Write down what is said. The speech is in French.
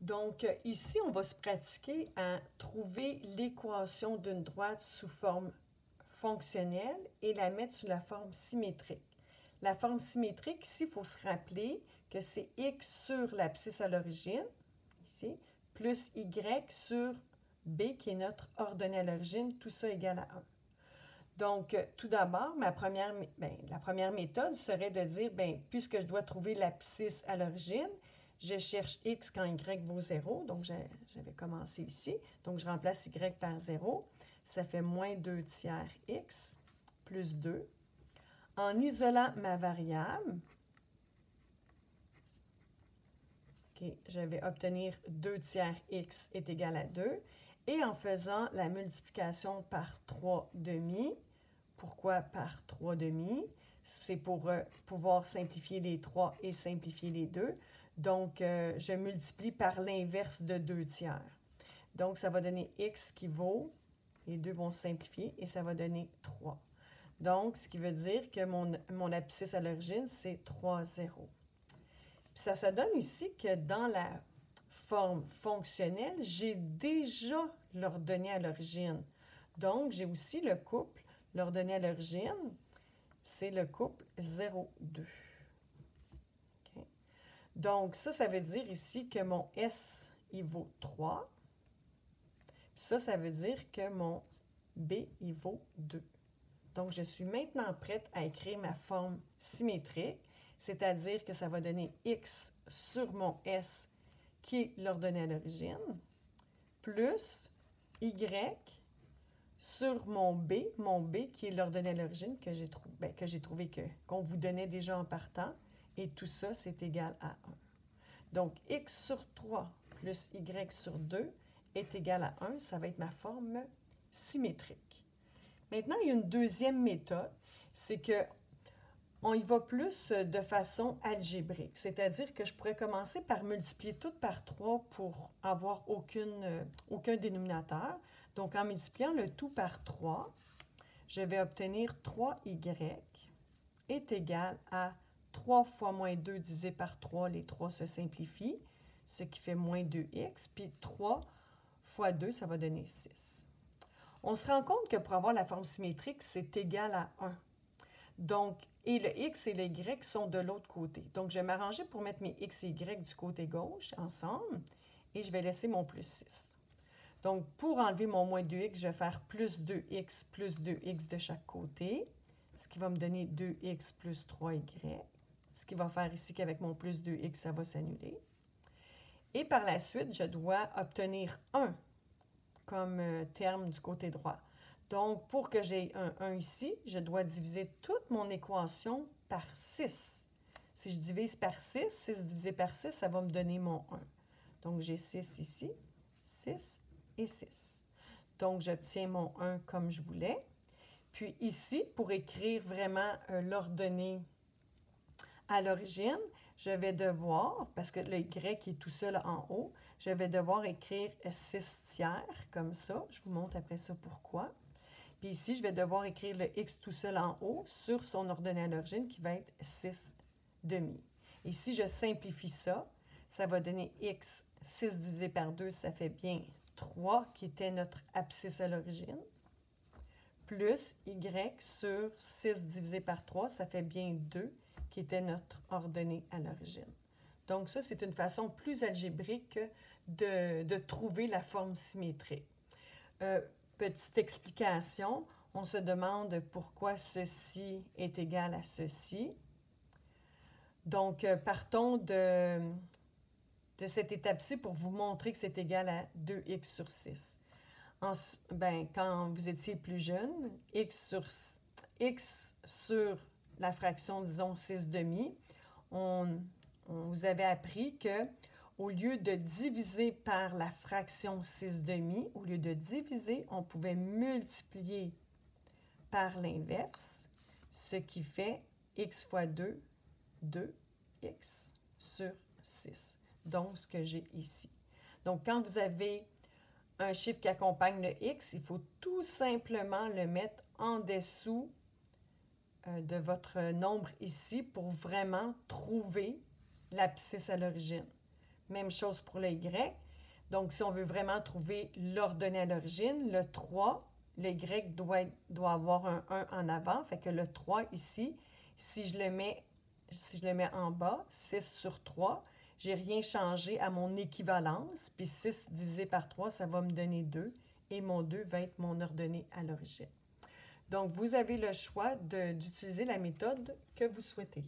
Donc, ici, on va se pratiquer à trouver l'équation d'une droite sous forme fonctionnelle et la mettre sous la forme symétrique. La forme symétrique, ici, il faut se rappeler que c'est x sur l'abscisse à l'origine, ici, plus y sur b, qui est notre ordonnée à l'origine, tout ça égale à 1. Donc, tout d'abord, la première méthode serait de dire, puisque je dois trouver l'abscisse à l'origine, je cherche x quand y vaut 0, donc j'avais commencé ici. Donc, je remplace y par 0. Ça fait moins 2 tiers x plus 2. En isolant ma variable, je vais obtenir 2 tiers x est égal à 2. Et en faisant la multiplication par 3 demi, pourquoi par 3 demi? C'est pour pouvoir simplifier les 3 et simplifier les 2. Donc, je multiplie par l'inverse de 2 tiers. Donc, ça va donner x qui vaut, les deux vont se simplifier, et ça va donner 3. Donc, ce qui veut dire que mon abscisse à l'origine, c'est 3, 0. Puis ça donne ici que dans la forme fonctionnelle, j'ai déjà l'ordonnée à l'origine. Donc, j'ai aussi le couple, l'ordonnée à l'origine, c'est le couple 0, 2. Donc, ça veut dire ici que mon S, il vaut 3. Puis ça veut dire que mon B, il vaut 2. Donc, je suis maintenant prête à écrire ma forme symétrique, c'est-à-dire que ça va donner x sur mon S, qui est l'ordonnée à l'origine, plus y sur mon B qui est l'ordonnée à l'origine que j'ai trouvé qu'on vous donnait déjà en partant, et tout ça, c'est égal à 1. Donc, x sur 3 plus y sur 2 est égal à 1. Ça va être ma forme symétrique. Maintenant, il y a une deuxième méthode, c'est qu'on y va plus de façon algébrique, c'est-à-dire que je pourrais commencer par multiplier tout par 3 pour avoir aucun dénominateur. Donc, en multipliant le tout par 3, je vais obtenir 3y est égal à 3 fois moins 2 divisé par 3, les 3 se simplifient, ce qui fait moins 2x, puis 3 fois 2, ça va donner 6. On se rend compte que pour avoir la forme symétrique, c'est égal à 1. Donc, et le x et le y sont de l'autre côté. Donc, je vais m'arranger pour mettre mes x et y du côté gauche ensemble, et je vais laisser mon plus 6. Donc, pour enlever mon moins 2x, je vais faire plus 2x de chaque côté, ce qui va me donner 2x plus 3y. Ce qui va faire ici qu'avec mon plus 2x, ça va s'annuler. Et par la suite, je dois obtenir 1 comme terme du côté droit. Donc, pour que j'ai un 1 ici, je dois diviser toute mon équation par 6. Si je divise par 6, 6 divisé par 6, ça va me donner mon 1. Donc, j'ai 6 ici, 6 et 6. Donc, j'obtiens mon 1 comme je voulais. Puis ici, pour écrire vraiment l'ordonnée à l'origine, je vais devoir, parce que le y est tout seul en haut, je vais devoir écrire 6 tiers, comme ça. Je vous montre après ça pourquoi. Puis ici, je vais devoir écrire le x tout seul en haut sur son ordonnée à l'origine qui va être 6 demi. Et si je simplifie ça, ça va donner x, 6 divisé par 2, ça fait bien 3, qui était notre abscisse à l'origine, plus y sur 6 divisé par 3, ça fait bien 2, qui était notre ordonnée à l'origine. Donc ça, c'est une façon plus algébrique de trouver la forme symétrique. Petite explication, on se demande pourquoi ceci est égal à ceci. Donc, partons de cette étape-ci pour vous montrer que c'est égal à 2x sur 6. Quand vous étiez plus jeune, x sur la fraction, disons, 6 demi, on vous avait appris que au lieu de diviser par la fraction 6 demi, au lieu de diviser, on pouvait multiplier par l'inverse, ce qui fait x fois 2, 2x sur 6. Donc, ce que j'ai ici. Donc, quand vous avez un chiffre qui accompagne le x, il faut tout simplement le mettre en dessous de votre nombre ici pour vraiment trouver l'abscisse à l'origine. Même chose pour le Y. Donc, si on veut vraiment trouver l'ordonnée à l'origine, le 3, le Y doit avoir un 1 en avant. Fait que le 3 ici, si je le mets en bas, 6 sur 3, j'ai rien changé à mon équivalence. Puis 6 divisé par 3, ça va me donner 2. Et mon 2 va être mon ordonnée à l'origine. Donc, vous avez le choix d'utiliser la méthode que vous souhaitez.